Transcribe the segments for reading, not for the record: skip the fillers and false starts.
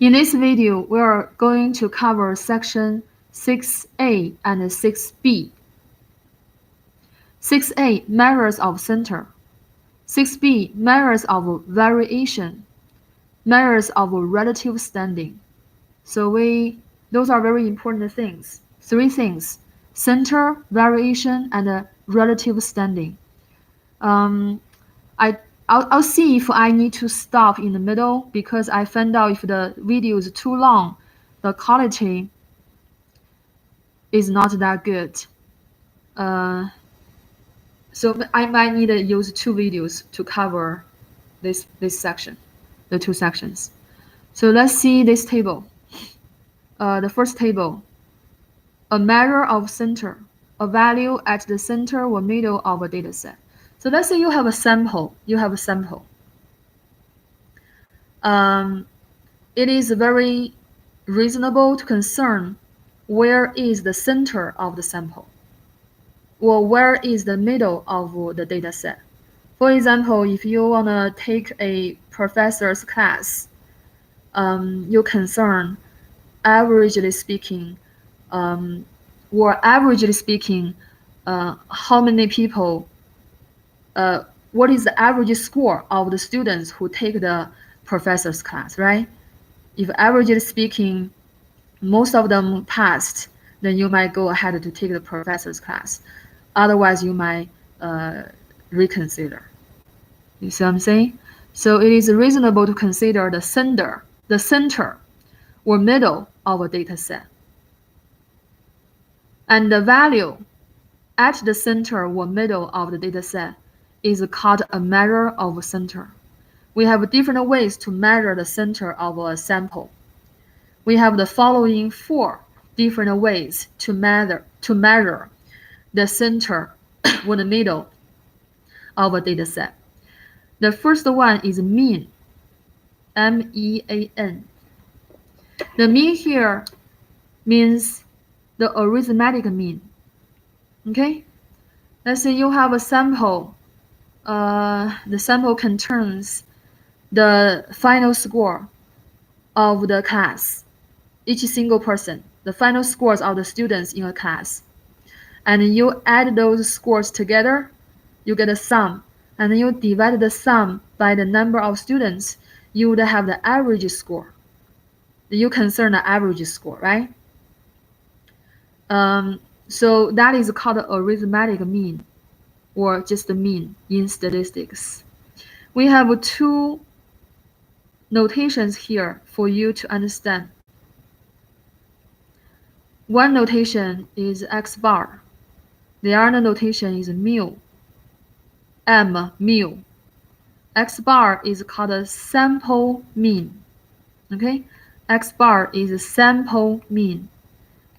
In this video, we are going to cover section 6A and 6B. 6A, measures of center. 6B, measures of variation, measures of relative standing. So those are very important things. Three things: center, variation, and relative standing. I'll see if I need to stop in the middle, because I found out if the video is too long, the quality is not that good. So I might need to use two videos to cover this section, the two sections. So let's see this table. The first table, a measure of center, a value at the center or middle of a data set. So let's say you have a sample. It is very reasonable to concern where is the center of the sample, or where is the middle of the data set. For example, if you want to take a professor's class, you concern, averagely speaking, how many people, what is the average score of the students who take the professor's class, right? If averagely speaking, most of them passed, then you might go ahead to take the professor's class. Otherwise, you might reconsider. You see what I'm saying? So it is reasonable to consider the center or middle of a data set. And the value at the center or middle of the data set is called a measure of center. We have different ways to measure the center of a sample. We have the following 4 different ways to measure the center or the middle of a data set. The first one is mean, M-E-A-N. The mean here means the arithmetic mean. Okay? Let's say you have a sample. The sample contains the final score of the class, each single person, the final scores of the students in a class. And you add those scores together, you get a sum. And then you divide the sum by the number of students, you would have the average score. You concern the average score, right? So that is called arithmetic mean, or just the mean in statistics. We have 2 notations here for you to understand. One notation is X bar. The other notation is mu. Mu. X bar is called a sample mean. Okay? X bar is a sample mean.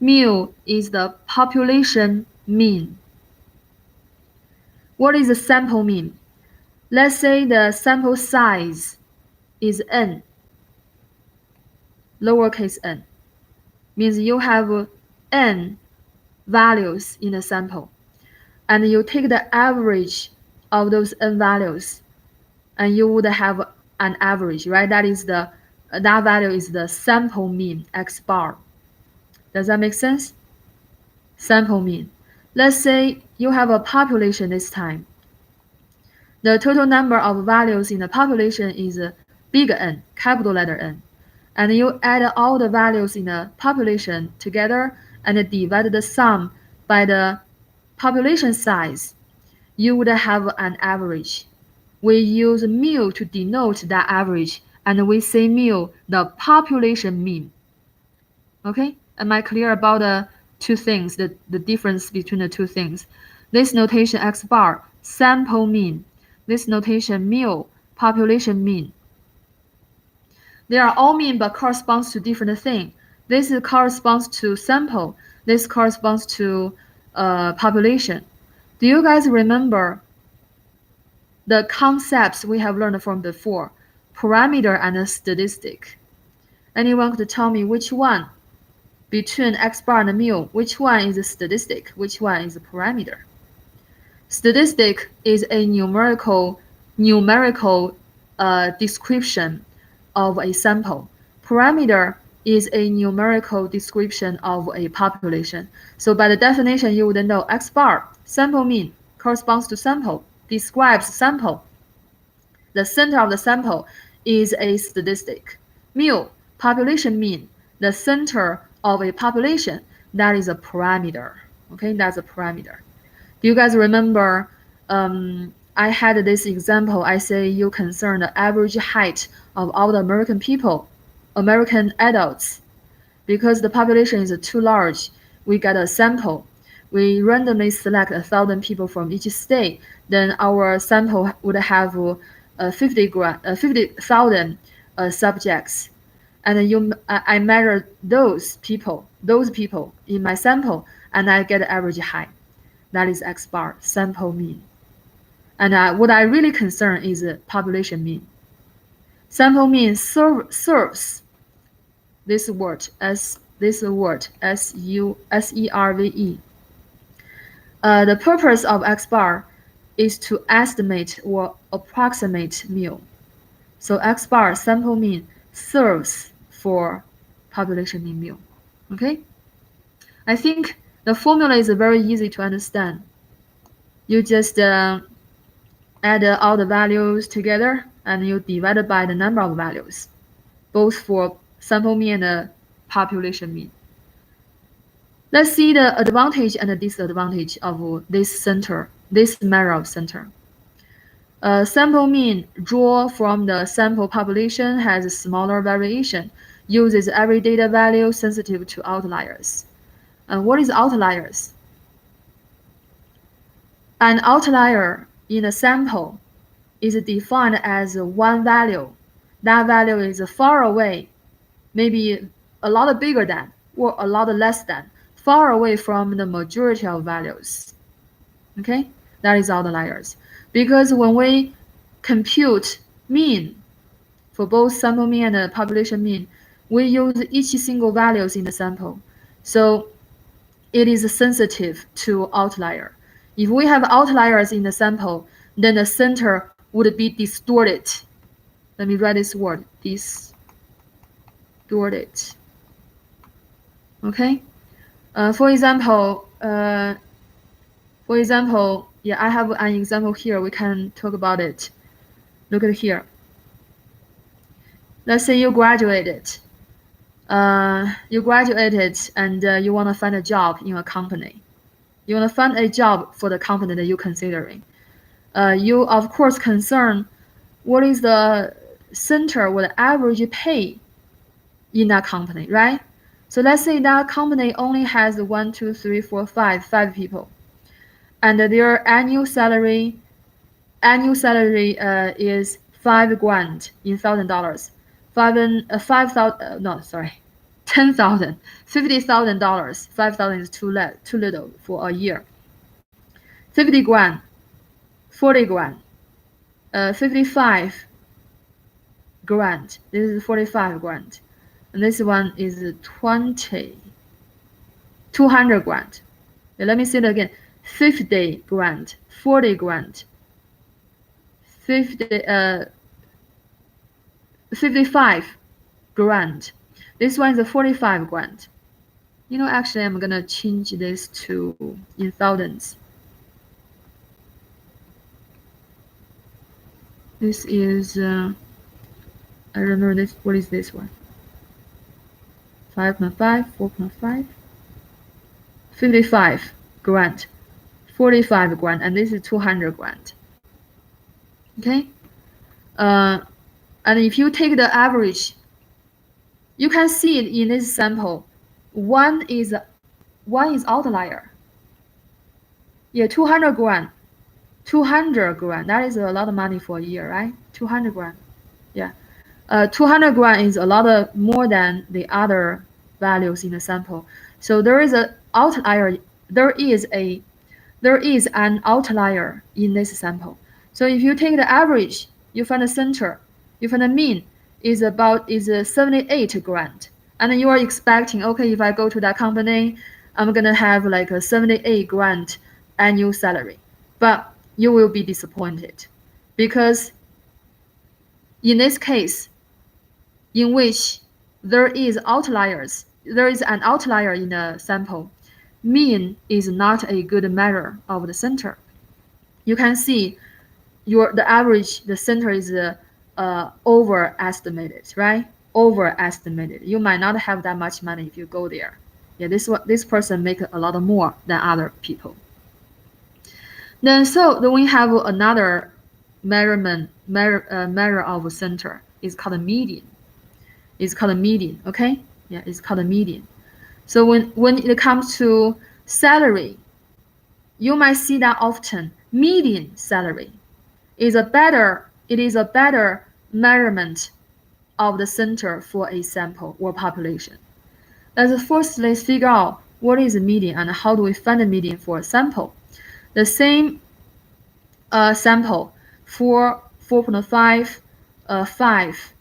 Mu is the population mean. What is a sample mean? Let's say the sample size is n, lowercase n. Means you have n values in the sample, and you take the average of those n values, and you would have an average, right? That value is the sample mean, X bar. Does that make sense? Sample mean. Let's say you have a population this time. The total number of values in the population is big N, capital letter N. And you add all the values in the population together and divide the sum by the population size. You would have an average. We use mu to denote that average, and we say mu the population mean. Okay? Am I clear about the 2 things, the difference between the 2 things? This notation X bar, sample mean. This notation mu, population mean. They are all mean but corresponds to different things. This corresponds to sample. This corresponds to population. Do you guys remember the concepts we have learned from before? Parameter and statistic. Anyone could tell me which one between X bar and mu, which one is a statistic, which one is a parameter? Statistic is a numerical description of a sample. parameter is a numerical description of a population. So by the definition, you would know X bar, sample mean, corresponds to sample, describes sample. The center of the sample is a statistic. Mu, population mean, the center of a population, that is a parameter. Okay, that's a parameter. Do you guys remember I had this example? I say you concern the average height of all the American people, American adults. Because the population is too large, we get a sample. We randomly select 1,000 people from each state. Then our sample would have 50,000 subjects. And I measure those people in my sample, and I get the average height. That is X bar, sample mean. And what I really concern is population mean. Sample mean serves this word S-U-S-E-R-V-E. The purpose of X bar is to estimate or approximate mu. So X bar, sample mean, serves for population mean mu. Okay? I think the formula is very easy to understand. You just add all the values together and you divide it by the number of values, both for sample mean and population mean. Let's see the advantage and the disadvantage of this measure of center. Sample mean draw from the sample population has a smaller variation, uses every data value sensitive to outliers. What is outliers? An outlier in a sample is defined as one value. That value is far away, maybe a lot bigger than or a lot less than, far away from the majority of values. Okay, that is outliers. Because when we compute mean for both sample mean and population mean, we use each single values in the sample. So it is sensitive to outlier. If we have outliers in the sample, then the center would be distorted. Let me write this word, distorted. Okay. For example, yeah, I have an example here. We can talk about it. Look at here. Let's say you graduated. And you want to find a job in a company. You want to find a job for the company that you're considering. You of course concern what is the center or the average pay in that company, right? So let's say that company only has 1, 2, 3, 4, 5 people, and their annual salary is $5,000 in $1,000. $10,000, $50,000. 5,000 is too little for a year. 50 grand, 40 grand, 55 grand. This is 45 grand. And this one is 200 grand. Let me say it again. 50 grand, 40 grand, 55 grand. This one is 45 grand. You know, actually, I'm gonna change this to in thousands. This is, I remember this. What is this one? 5.5, 4.5, 55 grand, 45 grand, and this is 200 grand. Okay, and if you take the average, you can see it in this sample. One is outlier. Yeah, 200 grand. 200 grand. That is a lot of money for a year, right? 200 grand. Yeah. 200 grand is a lot more than the other values in the sample. So there is an outlier. There is an outlier in this sample. So if you take the average, you find the center, you find the mean is 78 grand. And you are expecting, okay, if I go to that company, I'm gonna have like a 78 grand annual salary. But you will be disappointed, because in this case, in which there is outliers. There is an outlier in the sample. Mean is not a good measure of the center. You can see the average, the center is overestimated, right? Overestimated. You might not have that much money if you go there. Yeah, this person make a lot more than other people. Then we have another measure of center. It's called a median. It's called a median. Okay. Yeah, it's called a median. So when it comes to salary, you might see that often. Median salary is a better measurement of the center for a sample or population. Let's firstly figure out what is a median and how do we find a median for a sample. The same sample for 4.5, 5,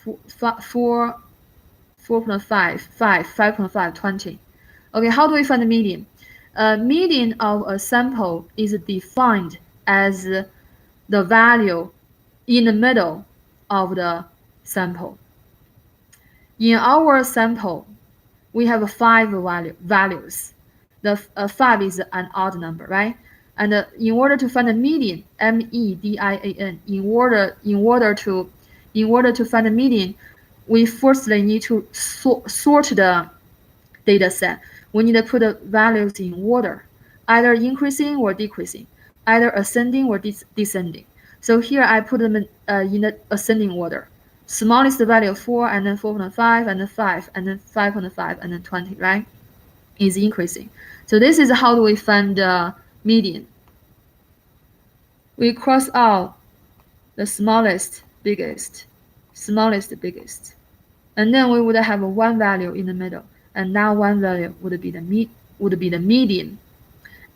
4.5, 5, 5.5, 20. Okay, how do we find the median? Median of a sample is defined as the value in the middle of the sample. In our sample, we have 5 values. The 5 is an odd number, right? And in order to find the median, MEDIAN, in order to find the median, we firstly need to sort the data set. We need to put the values in order, either increasing or decreasing, either ascending or descending. So here I put them in the ascending order. Smallest value 4, and then 4.5, and then 5, and then 5.5, and then 20, right? Is increasing. So this is how do we find the median. We cross out the smallest, biggest, smallest, biggest. And then we would have one value in the middle, and that one value would be the median.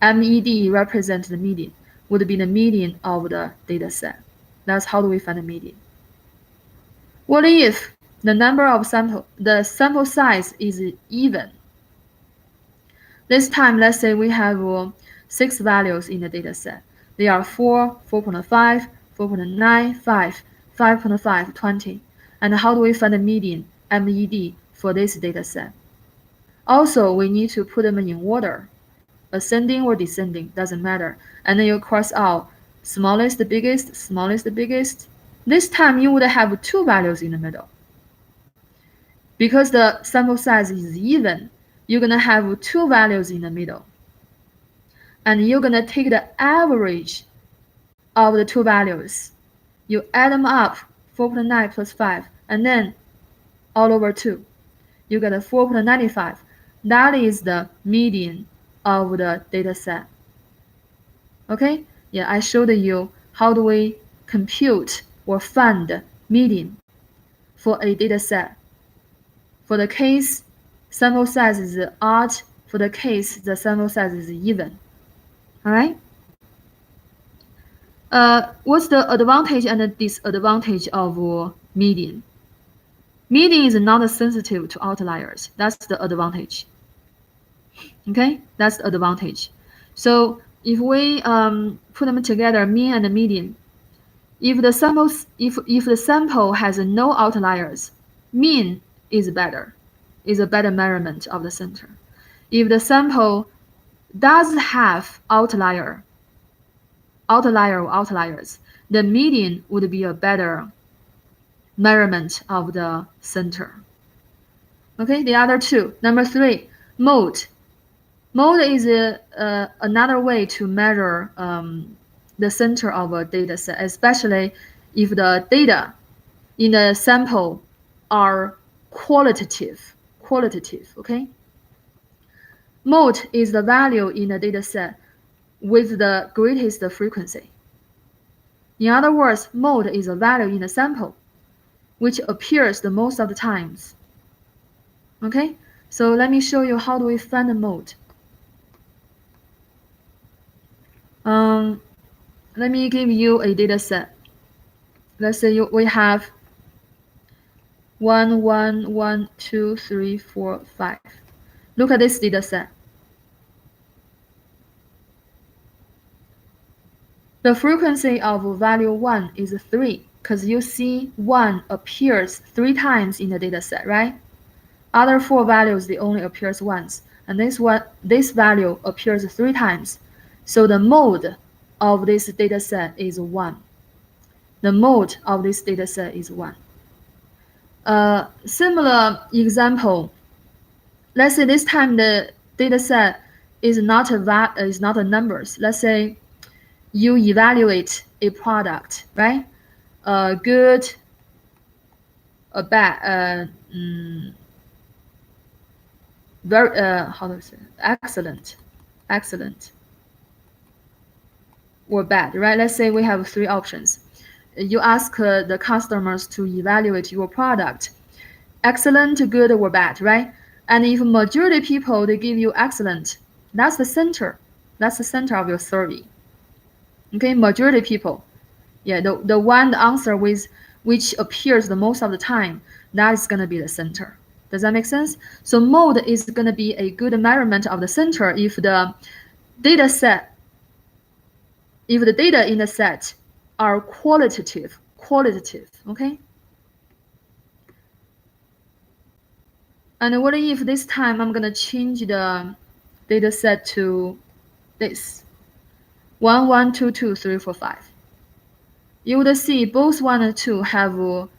MED represents the median, would be the median of the data set. That's how do we find the median. What if the sample size is even? This time, let's say we have 6 values in the data set. They are 4, 4.5, 4.9, 5, 5.5, 20. And how do we find the median, MED, for this data set? Also, we need to put them in order. Ascending or descending, doesn't matter. And then you cross out smallest, biggest, smallest, biggest. This time you would have 2 values in the middle. Because the sample size is even, you're going to have 2 values in the middle. And you're going to take the average of the 2 values. You add them up, 4.9 plus 5, and then all over 2. You get a 4.95. That is the median of the data set. Okay? Yeah, I showed you how do we compute or find median for a data set. For the case, sample size is odd. For the case, the sample size is even. All right? What's the advantage and the disadvantage of median? Median is not sensitive to outliers. That's the advantage. Okay, that's the advantage. So if we put them together, mean and median, if the sample has no outliers, mean is a better measurement of the center. If the sample does have outliers, the median would be a better measurement of the center. Okay, the other two. Number 3, mode. Mode is another way to measure the center of a data set, especially if the data in the sample are qualitative, okay? Mode is the value in the data set with the greatest frequency. In other words, mode is a value in the sample which appears the most of the times. Okay, so let me show you how do we find the mode. Let me give you a data set. Let's say we have 1, 1, 1, 2, 3, 4, 5. Look at this data set. The frequency of value 1 is 3 because you see 1 appears 3 times in the data set, right? Other 4 values, they only appears once. And this value appears 3 times. So the mode of this data set is 1. The mode of this data set is 1. Similar example, let's say this time the data set is not a numbers. Let's say you evaluate a product, right? Good, a bad, very how to say, excellent, or bad, right? Let's say we have 3 options. You ask the customers to evaluate your product, excellent, good, or bad, right? And if majority people they give you excellent, that's the center. That's the center of your survey. Okay, majority people, yeah, the answer with which appears the most of the time, that is gonna be the center. Does that make sense? So mode is gonna be a good measurement of the center if the data in the set are qualitative, okay? And what if this time I'm gonna change the data set to this 1, 1, 2, 2, 3, 4, 5. You would see both 1 and 2 have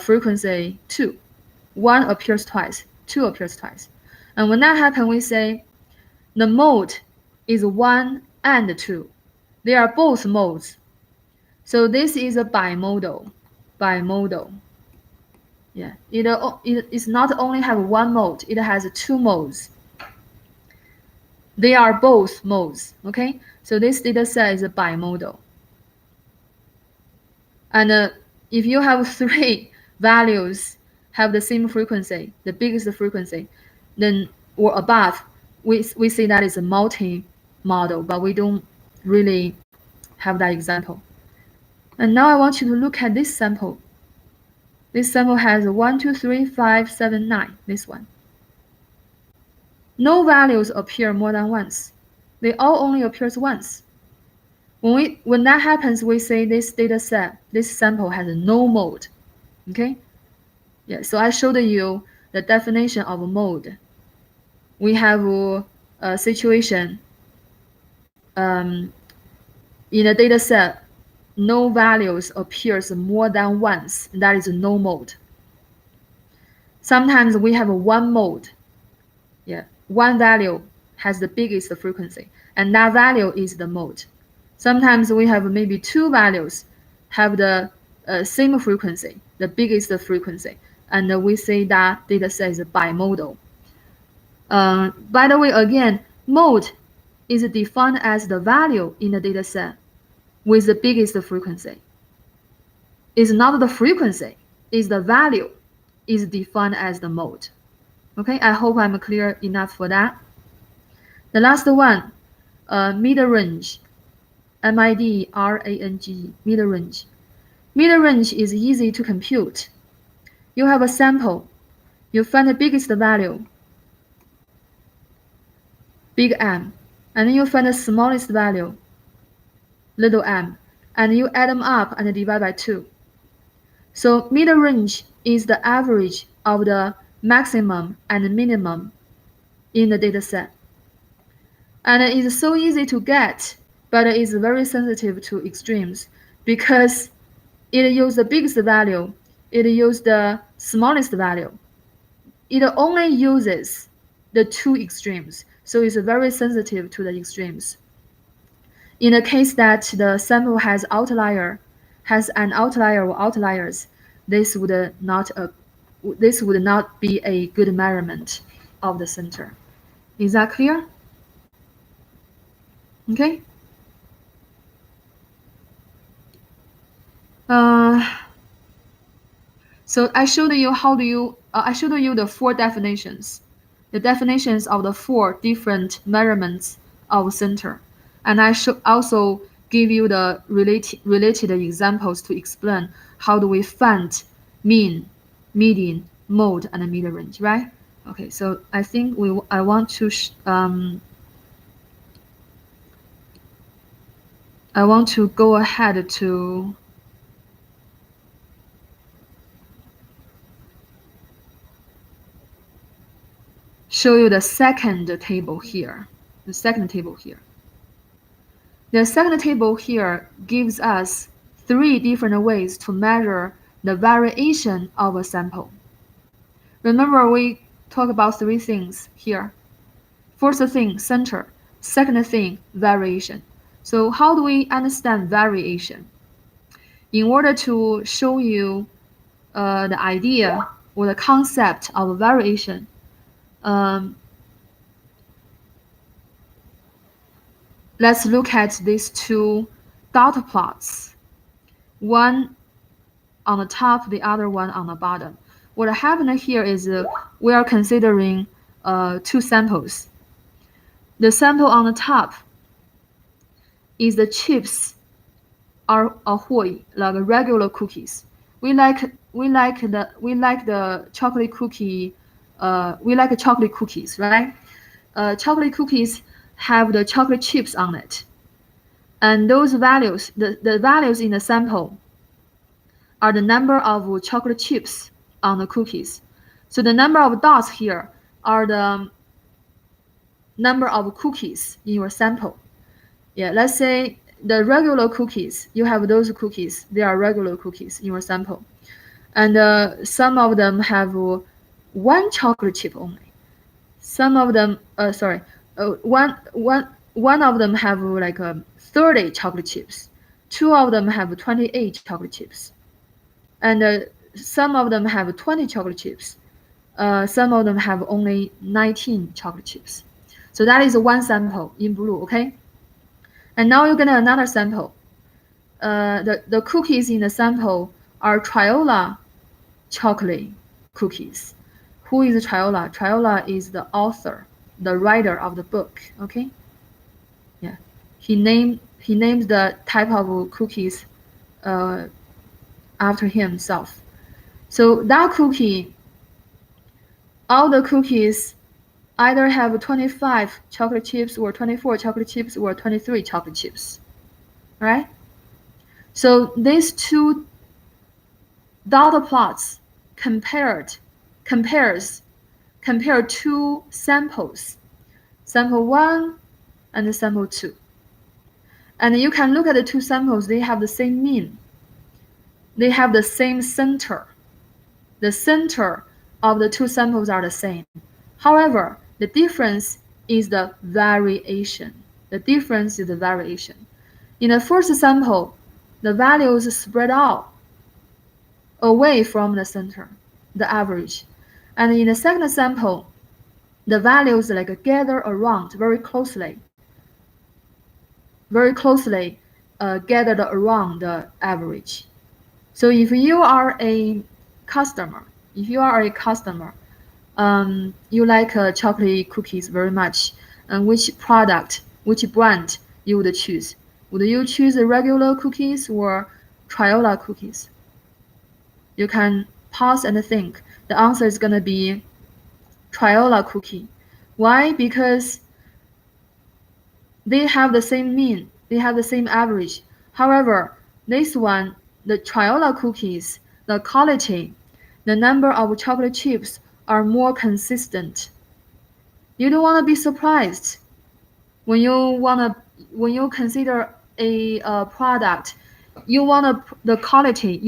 frequency 2. 1 appears twice, 2 appears twice. And when that happens, we say the mode is 1 and 2. They are both modes. So this is a bimodal. Yeah, it is not only have 1 mode, it has 2 modes. They are both modes, okay? So this data set is a bimodal. And if you have 3 values have the same frequency, the biggest frequency, then or above, we say that is a multi-model, but we don't really have that example. And now I want you to look at this sample. This sample has 1, 2, 3, 5, 7, 9, this one. No values appear more than once. They all only appears once. When that happens, we say this data set, this sample has no mode. Okay? Yeah, so I showed you the definition of a mode. We have a situation in a data set, no values appears more than once. That is no mode. Sometimes we have 1 mode. Yeah, 1 value has the biggest frequency, and that value is the mode. Sometimes we have maybe 2 values have the same frequency, the biggest frequency, and we say that data set is bimodal. By the way, again, mode is defined as the value in the data set with the biggest frequency. It's not the frequency, it's the value is defined as the mode. Okay, I hope I'm clear enough for that. The last one, mid-range, mid-range, mid-range. Mid-range is easy to compute. You have a sample, you find the biggest value, big M, and then you find the smallest value, little m, and you add them up and divide by 2. So mid-range is the average of the maximum and minimum in the data set. And it is so easy to get, but it is very sensitive to extremes because it uses the biggest value, it uses the smallest value. It only uses the 2 extremes, so it's very sensitive to the extremes. In the case that the sample has an outlier or outliers, this would not be a good measurement of the center. Is that clear? Okay. So I showed you I showed you the 4 definitions, the definitions of the 4 different measurements of center, and I also give you the related examples to explain how do we find mean, median, mode, and mid-range, right? Okay, so I think I want to go ahead to show you the second table here. The second table here. The second table here gives us 3 different ways to measure the variation of a sample. Remember, we talk about 3 things here. First thing, center. Second thing, variation. So how do we understand variation? In order to show you the idea or the concept of variation, let's look at these 2 dot plots. One on the top, the other one on the bottom. What happened here is we are considering 2 samples. The sample on the top is the chips are ahoy, like regular cookies. We like the chocolate cookie. We like chocolate cookies, right? Chocolate cookies have the chocolate chips on it, and those values, the values in the sample, are the number of chocolate chips on the cookies. So the number of dots here are the number of cookies in your sample. Yeah, let's say the regular cookies, you have those cookies, they are regular cookies in your sample. And some of them have 1 chocolate chip only. Some of them, one of them have like 30 chocolate chips. 2 of them have 28 chocolate chips. And some of them have 20 chocolate chips. Some of them have only 19 chocolate chips. So that is 1 sample in blue, okay? And now you get another sample. The cookies in the sample are Triola chocolate cookies. Who is Triola? Triola is the author, the writer of the book, okay? Yeah, he named the type of cookies after himself. So that cookie, all the cookies either have 25 chocolate chips or 24 chocolate chips or 23 chocolate chips, right? So these 2 dot plots compare 2 samples, sample 1 and sample 2. And you can look at the 2 samples, they have the same mean. They have the same center. The center of the 2 samples are the same. However, the difference is the variation. The difference is the variation. In the first sample, the values spread out away from the center, the average. And in the second sample, the values like gather around very closely gathered around the average. So if you are a customer, you like chocolate cookies very much, and which brand you would choose? Would you choose the regular cookies or Triola cookies? You can pause and think. The answer is going to be Triola cookie. Why? Because they have the same mean, they have the same average. However, this one, the Triola cookies, the quality, the number of chocolate chips are more consistent. You don't want to be surprised when you consider a product. You want the quality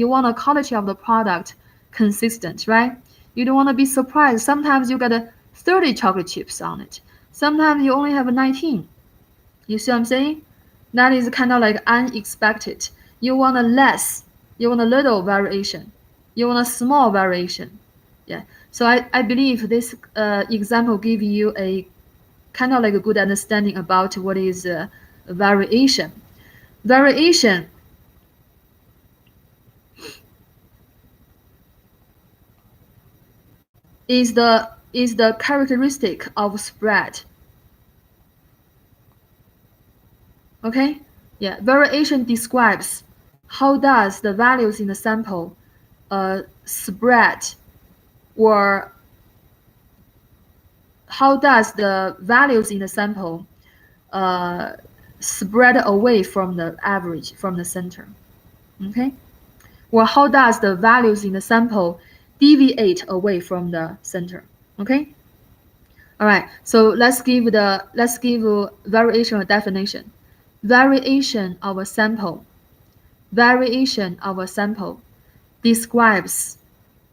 of the product consistent, right? You don't want to be surprised. Sometimes you get 30 chocolate chips on it. Sometimes you only have 19. You see what I'm saying? That is kind of like unexpected. You want a little variation. You want a small variation. Yeah. So I believe this example give you a kind of like a good understanding about what is variation. Variation is the characteristic of spread. Okay? Yeah, variation describes how does the values in the sample spread, or how does the values in the sample spread away from the average, from the center. Okay? Or how does the values in the sample deviate away from the center. Okay? All right, so let's give variation a definition. Variation of a sample. Variation of a sample describes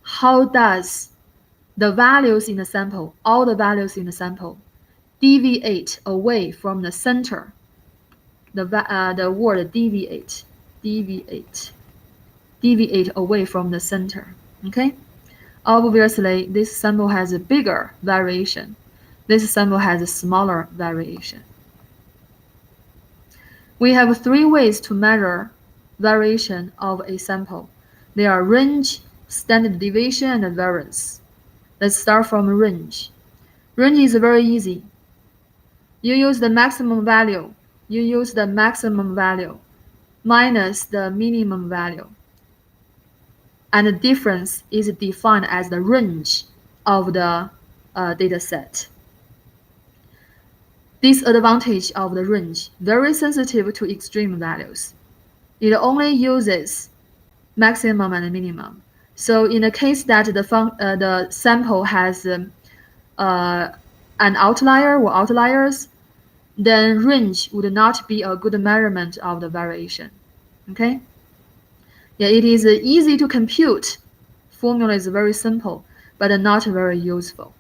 how does the values in the sample, all the values in the sample, deviate away from the center. The word deviate away from the center. Okay. Obviously, this sample has a bigger variation. This sample has a smaller variation. We have three ways to measure variation of a sample. They are range, standard deviation, and variance. Let's start from range. Range is very easy. You use the maximum value. You use the maximum value minus the minimum value. And the difference is defined as the range of the data set. Disadvantage of the range, very sensitive to extreme values. It only uses maximum and minimum. So in the case that the sample has an outlier or outliers, then range would not be a good measurement of the variation. Okay? Yeah, it is easy to compute. Formula is very simple, but not very useful.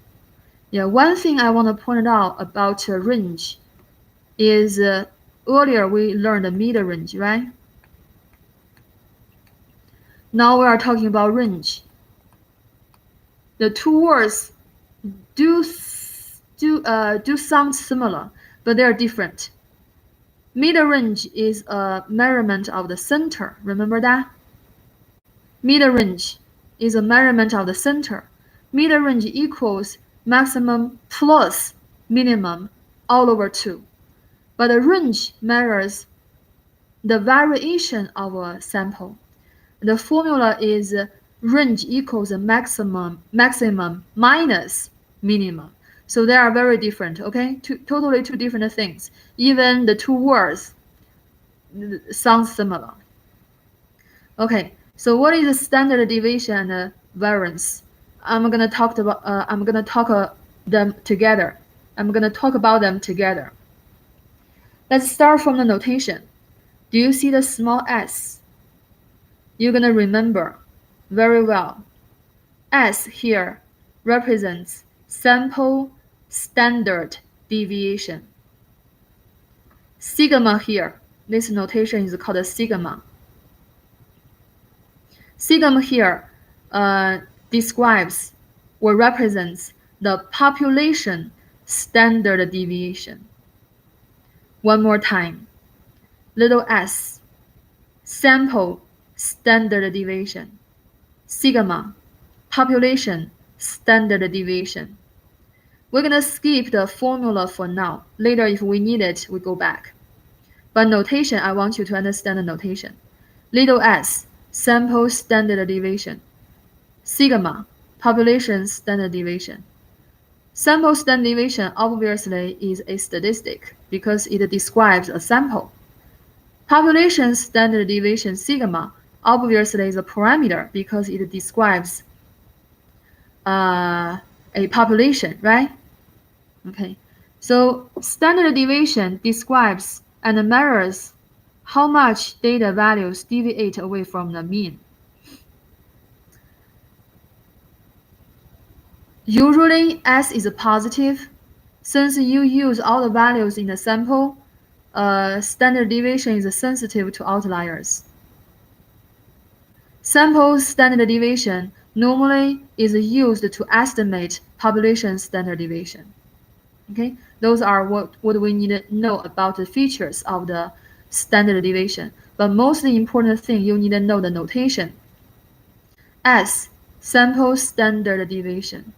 Yeah, one thing I want to point out about range is earlier we learned the mid-range, right? Now we are talking about range. The two words do sound similar, but they are different. Mid-range is a measurement of the center. Remember that? Mid-range is a measurement of the center. Mid-range equals maximum plus minimum all over 2. But the range measures the variation of a sample. The formula is range equals maximum minus minimum. So they are very different, okay? Totally two different things. Even the two words sound similar. Okay, so what is the standard deviation and variance? I'm gonna talk about them together. I'm gonna talk about them together. Let's start from the notation. Do you see the small s? You're gonna remember very well. S here represents sample standard deviation. Sigma here, this notation is called sigma. Sigma here describes or represents the population standard deviation. One more time. Little s, sample standard deviation. Sigma, population standard deviation. We're going to skip the formula for now. Later, if we need it, we go back. But notation, I want you to understand the notation. Little s, sample standard deviation. Sigma, population standard deviation. Sample standard deviation obviously is a statistic because it describes a sample. Population standard deviation sigma obviously is a parameter because it describes a population, right? Okay, so standard deviation describes and measures how much data values deviate away from the mean. Usually S is positive. Since you use all the values in the sample, standard deviation is sensitive to outliers. Sample standard deviation normally is used to estimate population standard deviation. Okay, those are what we need to know about the features of the standard deviation. But most important thing, you need to know the notation. S, sample standard deviation.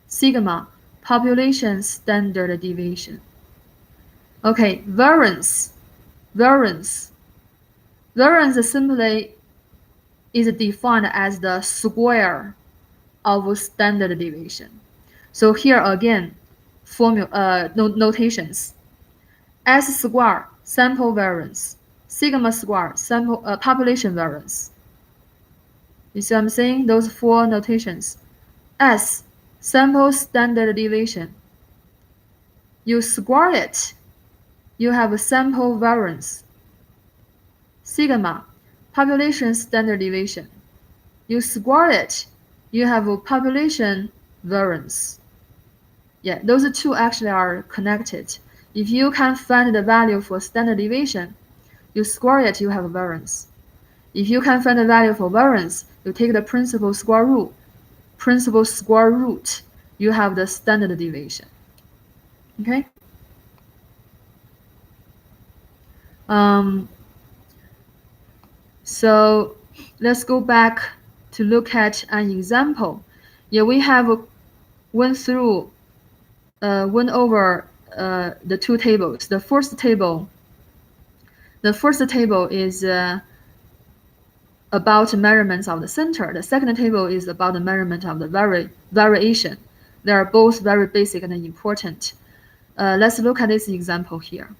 Sigma, population standard deviation. Okay, variance. Variance simply is defined as the square of standard deviation. So here again, notations. S square, sample variance. Sigma square, sample population variance. You see what I'm saying? Those four notations. S, sample standard deviation. You square it, you have a sample variance. Sigma, population standard deviation. You square it, you have a population variance. Yeah, those two actually are connected. If you can find the value for standard deviation, you square it, you have a variance. If you can find the value for variance, you take the principal square root. Principal square root, you have the standard deviation. Okay? So let's go back to look at an example. Yeah, we have went over the two tables. The first table is about measurements of the center. The second table is about the measurement of the variation. They are both very basic and important. Let's look at this example here.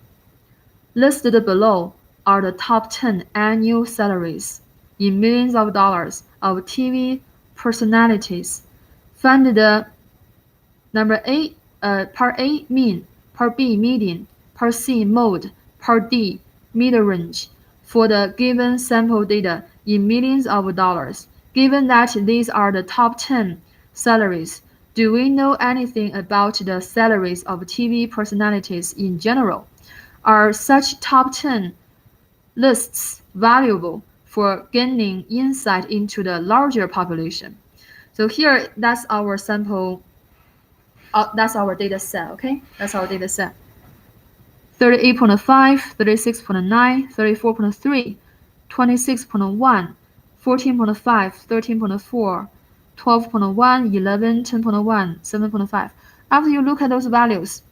Listed below are the top 10 annual salaries in millions of dollars of TV personalities. Find the number A, part A, mean, part B, median, part C, mode, part D, mid-range for the given sample data in millions of dollars. Given that these are the top 10 salaries, do we know anything about the salaries of TV personalities in general? Are such top 10 lists valuable for gaining insight into the larger population? So here, that's our sample. That's our data set, okay? That's our data set. 38.5, 36.9, 34.3, 26.1, 14.5, 13.4, 12.1, 11, 10.1, 7.5. After you look at those values,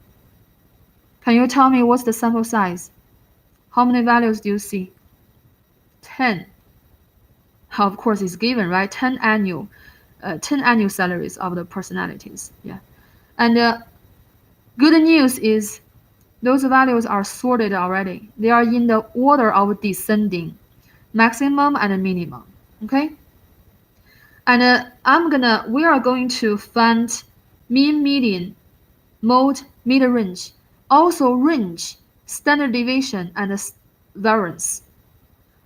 can you tell me what's the sample size? How many values do you see? 10. Of course, it's given, right? 10 annual salaries of the personalities. Yeah. And good news is those values are sorted already. They are in the order of descending, maximum and minimum. Okay. And we are going to find mean, median, mode, mid-range, also range, standard deviation, and variance.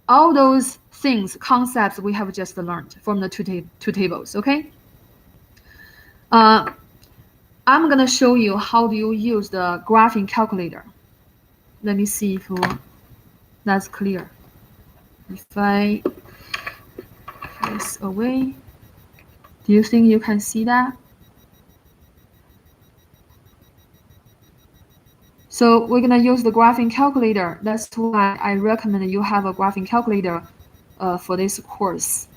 All those things, concepts we have just learned from the two tables, okay? I'm going to show you how do you use the graphing calculator. Let me see if that's clear. If I press away, do you think you can see that? So we're going to use the graphing calculator. That's why I recommend you have a graphing calculator for this course.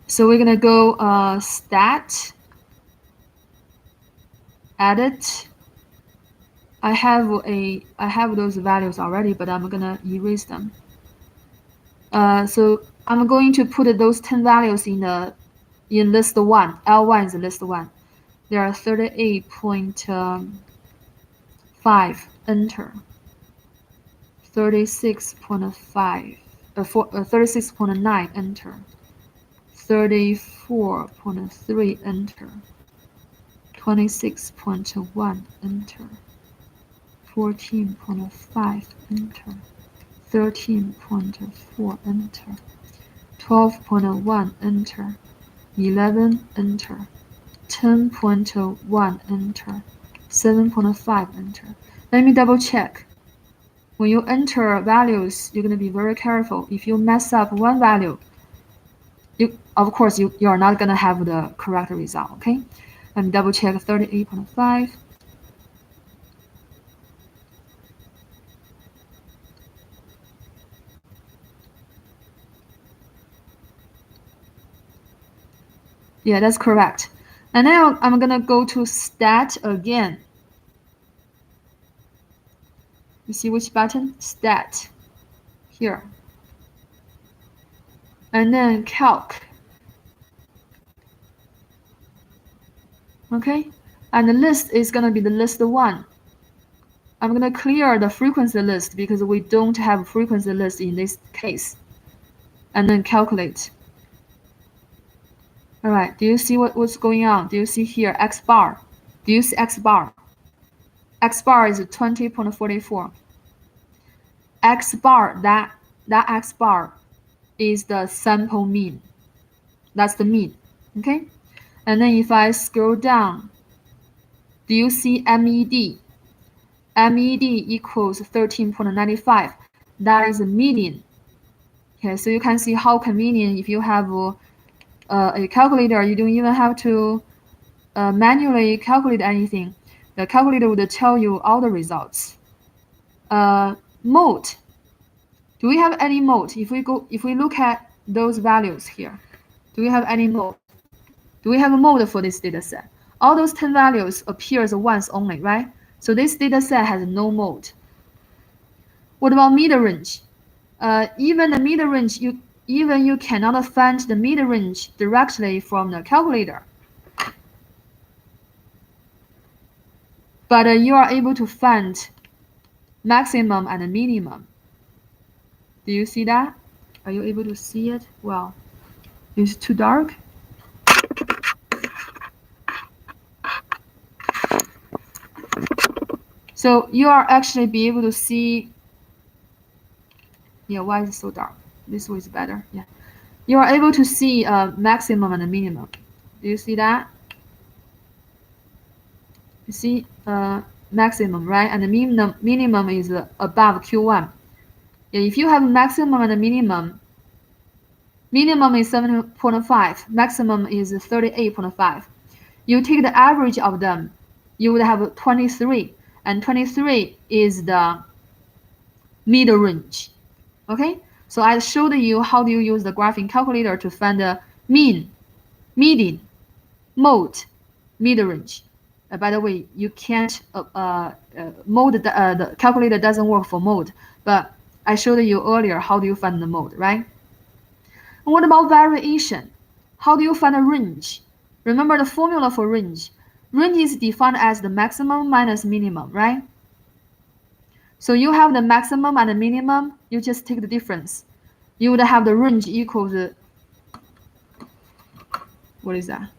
So we're going to go stat, edit. I have those values already, but I'm going to erase them. So I'm going to put those 10 values in list 1. L1 is list 1. There are 38.5, enter. 36.5, 36.9, enter. 34.3, enter. 26.1, enter. 14.5, enter. 13.4, enter. 12.1, enter. 11, enter. 10.1, enter. 7.5, enter. Let me double check. When you enter values, you're going to be very careful. If you mess up one value, of course, you are not going to have the correct result, okay? Let me double check 38.5. Yeah, that's correct. And now I'm going to go to stat again. You see which button? Stat. Here. And then calc. Okay? And the list is going to be the list 1. I'm going to clear the frequency list because we don't have frequency list in this case. And then calculate. All right, do you see what's going on? Do you see here X bar? Do you see X bar? X bar is 20.44. X bar, that X bar is the sample mean. That's the mean, okay? And then if I scroll down, do you see MED? MED equals 13.95. That is a median. Okay, so you can see how convenient if you have a calculator. You don't even have to manually calculate anything. The calculator would tell you all the results. Mode. Do we have any mode? If we look at those values here, do we have any mode? Do we have a mode for this data set? All those 10 values appears once only, right? So this data set has no mode. What about mid-range? Even the mid-range, you cannot find the mid-range directly from the calculator. But you are able to find maximum and minimum. Do you see that? Are you able to see it? Well, it's too dark. So you are actually be able to see. Yeah, why is it so dark? This way is better. Yeah, you are able to see maximum and minimum. Do you see that? You see maximum, right? And the minimum is above Q1. Yeah, if you have maximum and minimum is 7.5, maximum is 38.5. You take the average of them, you would have 23, and 23 is the mid-range. Okay, so I showed you how do you use the graphing calculator to find the mean, median, mode, mid-range. By the way, you can't mode. The calculator doesn't work for mode, but I showed you earlier how do you find the mode, right? And what about variation? How do you find a range? Remember the formula for range. Range is defined as the maximum minus minimum, right? So you have the maximum and the minimum, you just take the difference. You would have the range equals, what is that?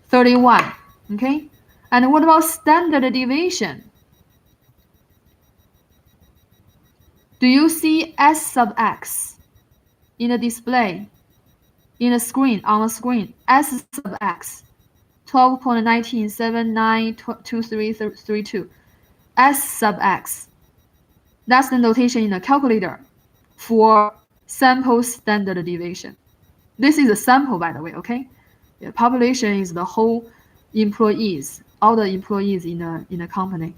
31, okay? And what about standard deviation? Do you see S sub x in the display, in the screen, on the screen? S sub x, 12.19792332. S sub x. That's the notation in the calculator for sample standard deviation. This is a sample, by the way, okay? The population is the whole employees, all the employees in a company.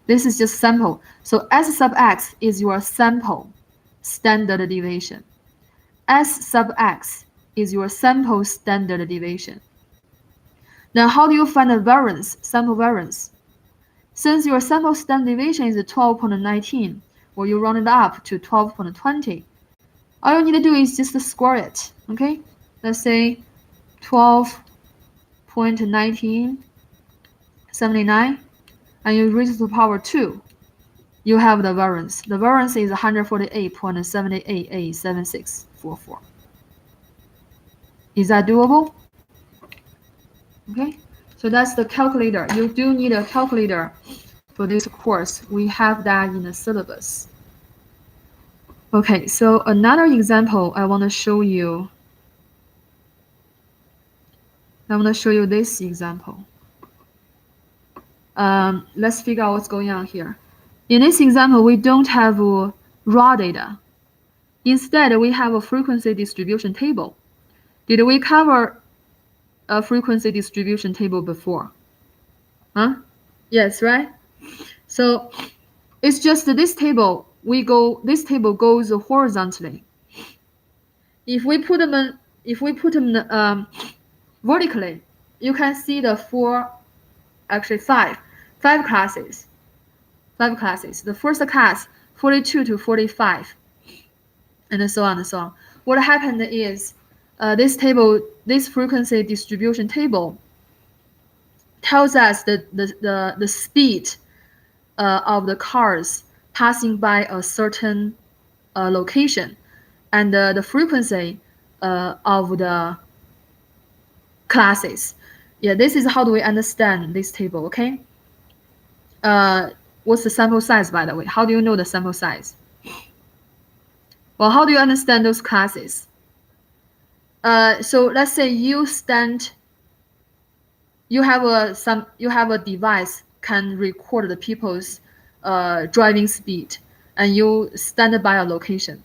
This is just sample. So S sub x is your sample standard deviation. S sub x is your sample standard deviation. Now, how do you find the variance, sample variance? Since your sample standard deviation is 12.19, or you round it up to 12.20, all you need to do is just square it, okay? Let's say 12.1979, and you raise to the power 2. You have the variance. The variance is 148.788644. Is that doable? Okay, so that's the calculator. You do need a calculator for this course. We have that in the syllabus. Okay, so another example I want to show you. I want to show you this example. Let's figure out what's going on here. In this example, we don't have raw data. Instead, we have a frequency distribution table. Did we cover a frequency distribution table before? Huh? Yes, right? So it's just this table. This table goes horizontally. If we put them vertically, you can see the five classes. The first class, 42 to 45, and so on and so on. What happened is this frequency distribution table tells us the speed of the cars passing by a certain location, and the frequency of the classes. Yeah, this is how do we understand this table, okay? what's the sample size, by the way? How do you know the sample size? Well, how do you understand those classes? So let's say you have a device can record the people's driving speed, and you stand by a location,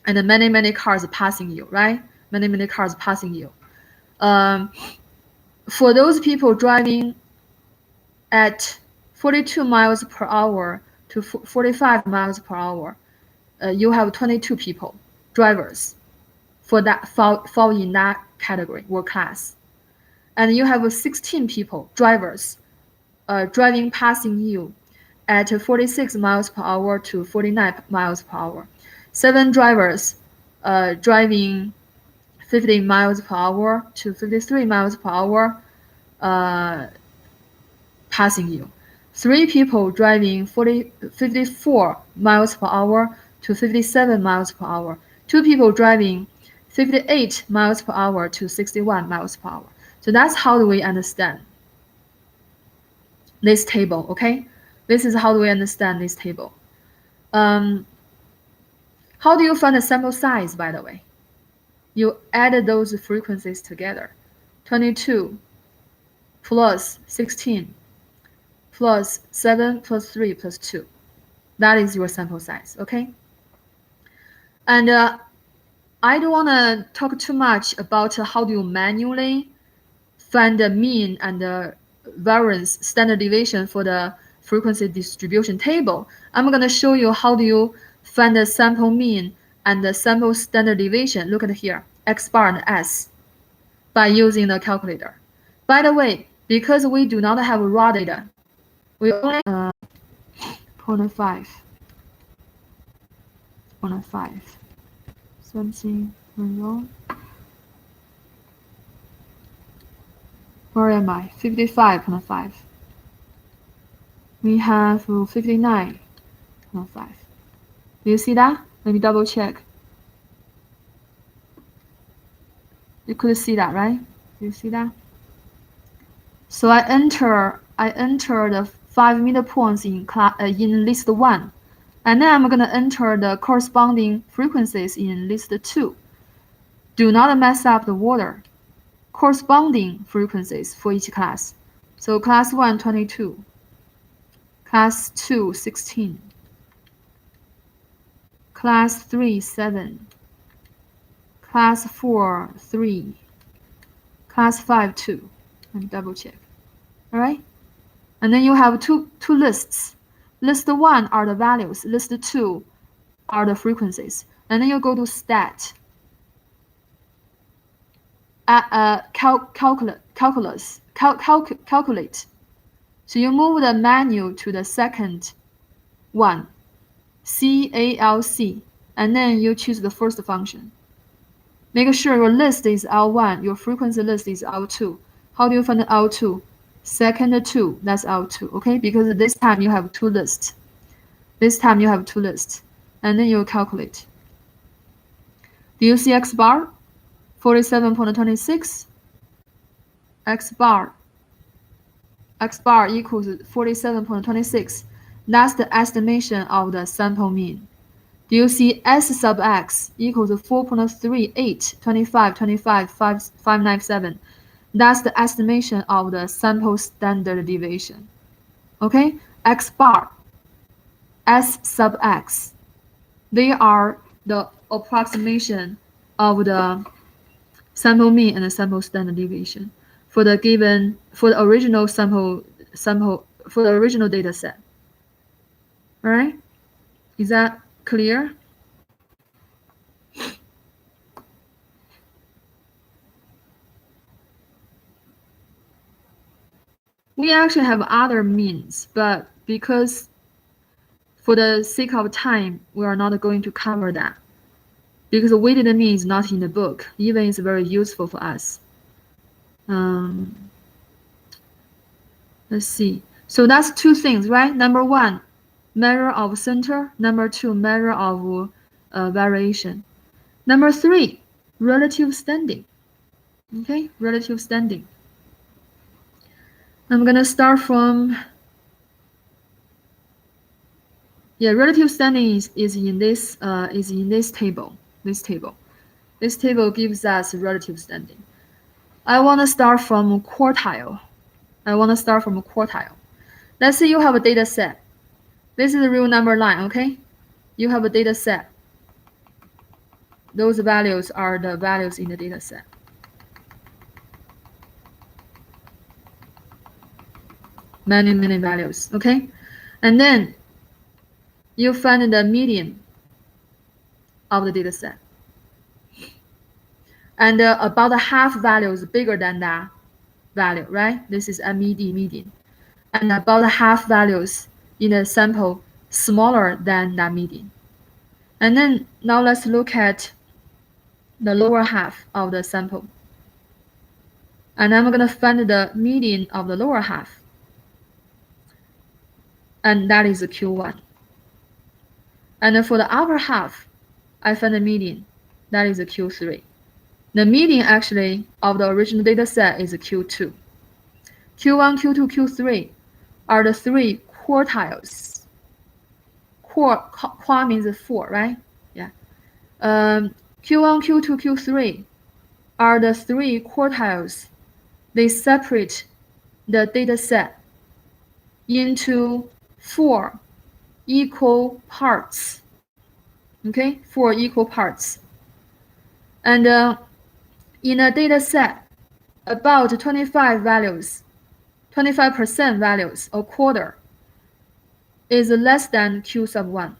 and many cars passing you, right? Many cars passing you. For those people driving at 42 miles per hour to 45 miles per hour, you have 22 people, drivers, for that fall in that category or class. And you have 16 people, drivers, driving passing you at 46 miles per hour to 49 miles per hour. 7 drivers driving 50 miles per hour to 53 miles per hour passing you. 3 people driving 54 miles per hour to 57 miles per hour. 2 people driving 58 miles per hour to 61 miles per hour. So that's how do we understand this table, okay? This is how do we understand this table. How do you find the sample size, by the way? You add those frequencies together. 22 plus 16 plus 7 plus 3 plus 2. That is your sample size, okay? And I don't want to talk too much about how do you manually find the mean and the variance standard deviation for the frequency distribution table. I'm going to show you how do you find the sample mean and the sample standard deviation. Look at here, X bar and S, by using the calculator. By the way, because we do not have raw data, we only 0.5, something wrong. Where am I? 55.5. We have 59.5. Do you see that? Let me double check. You could see that, right? Do you see that? So I enter the 5 middle points in list 1, and then I'm gonna enter the corresponding frequencies in list 2. Do not mess up the order. Corresponding frequencies for each class. So class 1, 22. Class 2, 16. Class 3, 7. Class 4, 3. Class 5, 2. Let me double check. All right? And then you have two lists. List 1 are the values. List 2 are the frequencies. And then you go to stat. Calculate. So you move the menu to the second one, CALC, and then you choose the first function. Make sure your list is L1, your frequency list is L2. How do you find L2? Second 2, that's L2, okay? Because this time you have 2 lists. And then you calculate. Do you see X bar? 47.26. X bar equals 47.26. That's the estimation of the sample mean. Do you see S sub X equals 4.38, 25, 25, 597? That's the estimation of the sample standard deviation. Okay? X bar, S sub X, they are the approximation of the sample mean and the sample standard deviation for the original for the original data set. All right? Is that clear? We actually have other means, but because for the sake of time, we are not going to cover that. Because the weighted mean is not in the book, even it's very useful for us. Let's see. So that's 2 things, right? Number 1, measure of center. Number 2, measure of variation. Number 3, relative standing. Okay, relative standing. I'm gonna start from Yeah, relative standing is in this table. This table gives us relative standing. I want to start from quartile. Let's say you have a data set. This is the real number line, okay? You have a data set. Those values are the values in the data set. Many values, okay? And then you find the median of the data set. And about half values bigger than that value, right? This is MED, median. And about half values in the sample smaller than that median. And then now let's look at the lower half of the sample. And I'm going to find the median of the lower half. And that is Q1. And for the upper half, I find the median. That is Q3. The median actually of the original data set is Q2. Q1, Q2, Q3 are the three quartiles. Qua means 4, right? Yeah. Q1, Q2, Q3 are the three quartiles. They separate the data set into 4 equal parts. Okay, 4 equal parts. And in a data set, about 25% values, or quarter, is less than Q sub 1.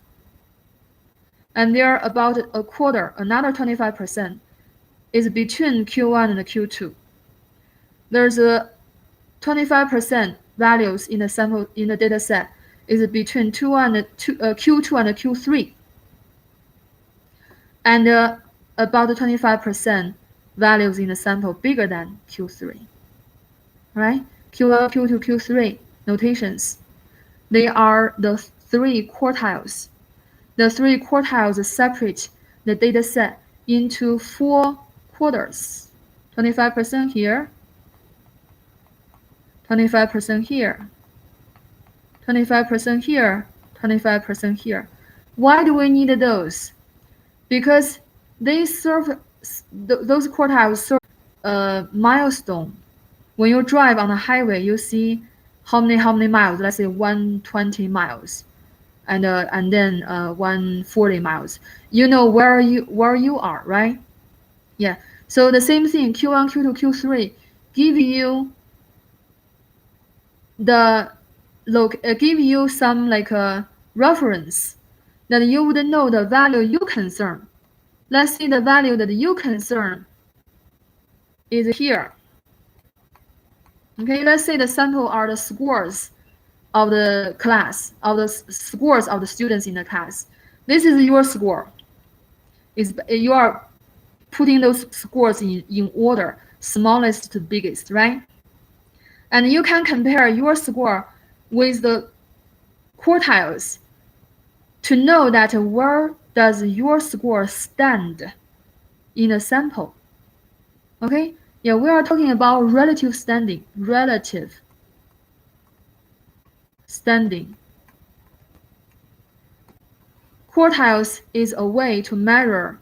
And there are about a quarter, another 25%, is between Q1 and Q2. There's a 25% values in the sample in the data set is between Q2 and Q3. And about 25% values in the sample bigger than Q3. Right? Q1, Q2, Q3 notations. They are the three quartiles. The three quartiles separate the data set into 4 quarters. 25% here, 25% here, 25% here, 25% here. Why do we need those? Because they serve, those quartiles serve a milestone. When you drive on the highway, you see how many miles, let's say 120 miles, and then 140 miles. You know where you are, right? Yeah. So the same thing, Q1, Q2, Q3 give you give you some like a reference that you would know the value you concern. Let's see the value that you concern is here. Okay, let's say the sample are the scores of the class, of the scores of the students in the class. This is your score. You are putting those scores in order, smallest to biggest, right? And you can compare your score with the quartiles to know that where does your score stand in a sample. Okay? Yeah, we are talking about relative standing. Relative standing. Quartiles is a way to measure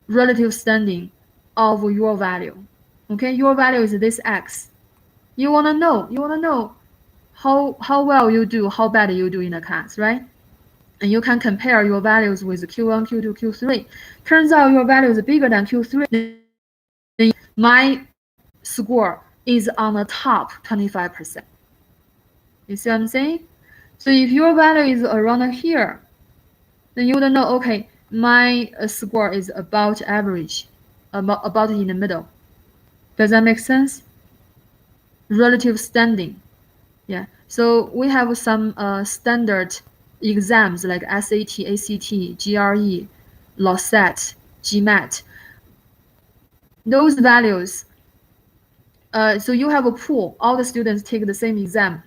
relative standing of your value. Okay, your value is this X. You wanna know how well you do, how bad you do in the class, right? And you can compare your values with Q1, Q2, Q3. Turns out your value is bigger than Q3. Then my score is on the top 25%. You see what I'm saying? So if your value is around here, then you would know, okay, my score is about average, about in the middle. Does that make sense? Relative standing. Yeah. So we have some standard exams like SAT, ACT, GRE, LSAT, GMAT. Those values, so you have a pool. All the students take the same exam.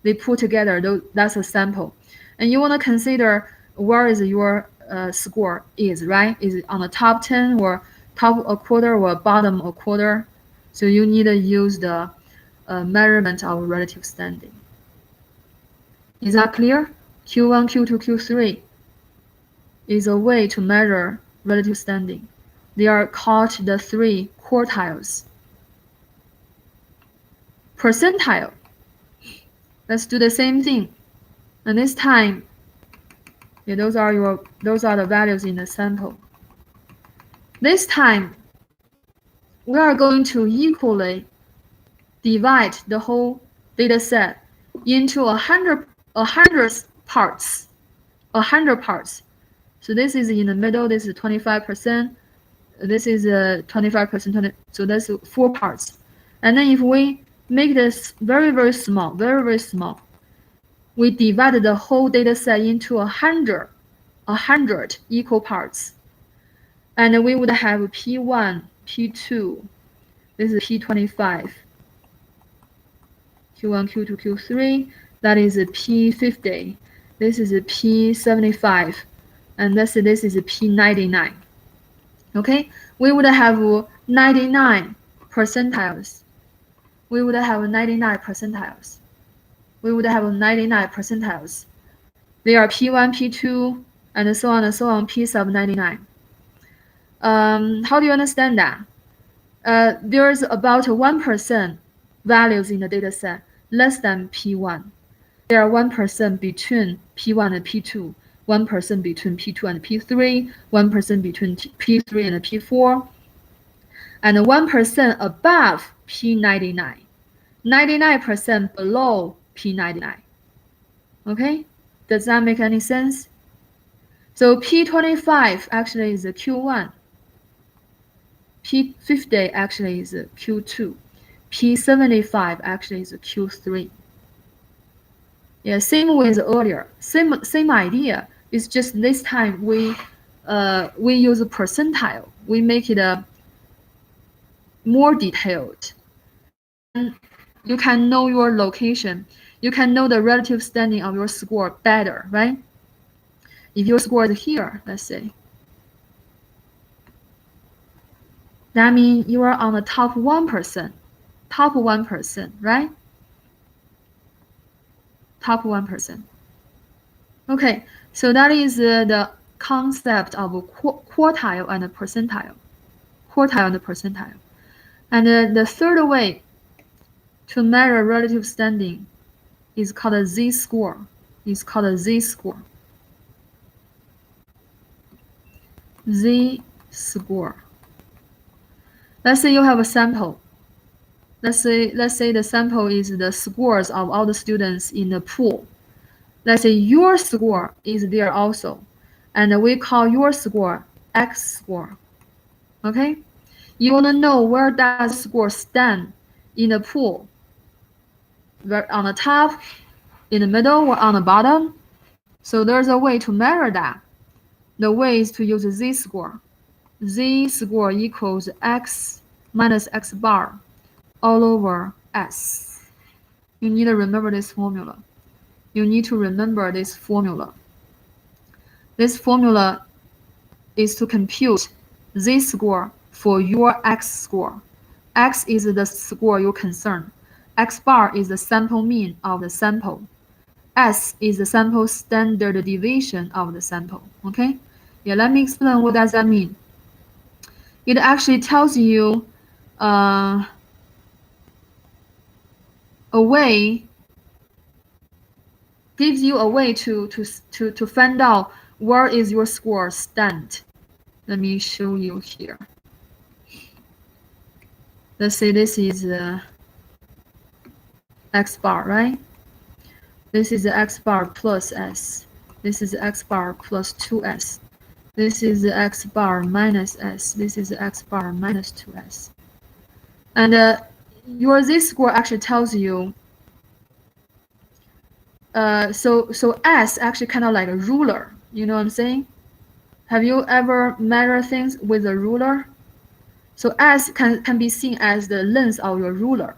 They put together, that's a sample. And you want to consider where is your score is, right? Is it on the top 10 or top a quarter or bottom a quarter? So you need to use the measurement of relative standing. Is that clear? Q1, Q2, Q3 is a way to measure relative standing. They are called the 3 quartiles. Percentile. Let's do the same thing. And this time, yeah, those are the values in the sample. This time, we are going to equally divide the whole data set into 100 parts. 100 parts. So this is in the middle, this is 25%, this is 25%, so that's 4 parts. And then if we make this very, very small, we divide the whole data set into 100 equal parts. And we would have P1, P2, this is P25, Q1, Q2, Q3, that is P50, this is P75, and this is P99. Okay, we would have 99 percentiles. We would have 99 percentiles. We would have 99 percentiles. They are P1, P2, and so on, P sub 99. How do you understand that? There's about 1% values in the data set less than P1. There are 1% between P1 and P2, 1% between P2 and P3, 1% between P3 and P4, and 1% above P99, 99% below P99. Okay, does that make any sense? So P25 actually is a Q1, P50 actually is a Q2, P75 actually is a Q3. Yeah, same with earlier, same idea. It's just this time we use a percentile. We make it a more detailed. And you can know your location. You can know the relative standing of your score better, right? If your score is here, let's say, that means you are on the top 1%, right? Top 1%. Okay, so that is the concept of quartile and percentile. Quartile and percentile. And the third way to measure relative standing is called a z-score. It's called a z-score. Z-score. Let's say you have a sample. Let's say the sample is the scores of all the students in the pool. Let's say your score is there also, and we call your score X score. Okay, you want to know where does score stand in the pool? Where on the top, in the middle, or on the bottom? So there's a way to measure that. The way is to use a z-score. Z-score equals X minus X bar all over S. You need to remember this formula. You need to remember this formula. This formula is to compute z-score for your X score. X is the score you're concerned. X bar is the sample mean of the sample. S is the sample standard deviation of the sample. Okay? Yeah, let me explain what does that mean. It actually tells you a way, gives you a way to find out where is your score stand. Let me show you here. Let's say this is X bar, right? This is the X bar plus S. This is X bar plus 2S. This is the X bar minus S. This is the X bar minus 2S. And your z-score actually tells you, so S actually kind of like a ruler. You know what I'm saying? Have you ever measured things with a ruler? So S can be seen as the length of your ruler.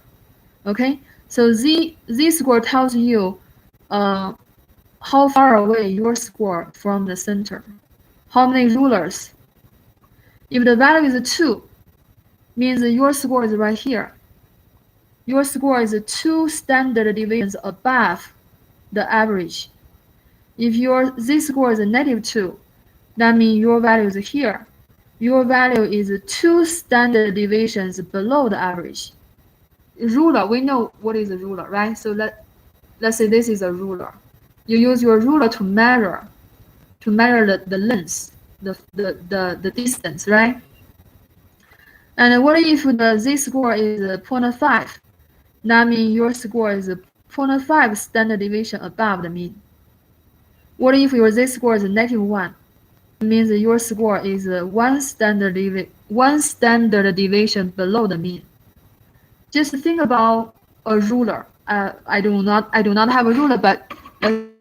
Okay? So z-score tells you how far away your score from the center. How many rulers? If the value is 2, means your score is right here. Your score is 2 standard deviations above the average. If your z-score is -2, That means your value is here. Your value is 2 standard deviations below the average. Ruler, we know what is a ruler, right? So let's say this is a ruler. You use your ruler to measure the length, the distance, right? And what if the z-score is 0.5? That means your score is 0.5 standard deviation above the mean. What if your z-score is -1? It means your score is one standard deviation below the mean. Just think about a ruler. I do not have a ruler, but let's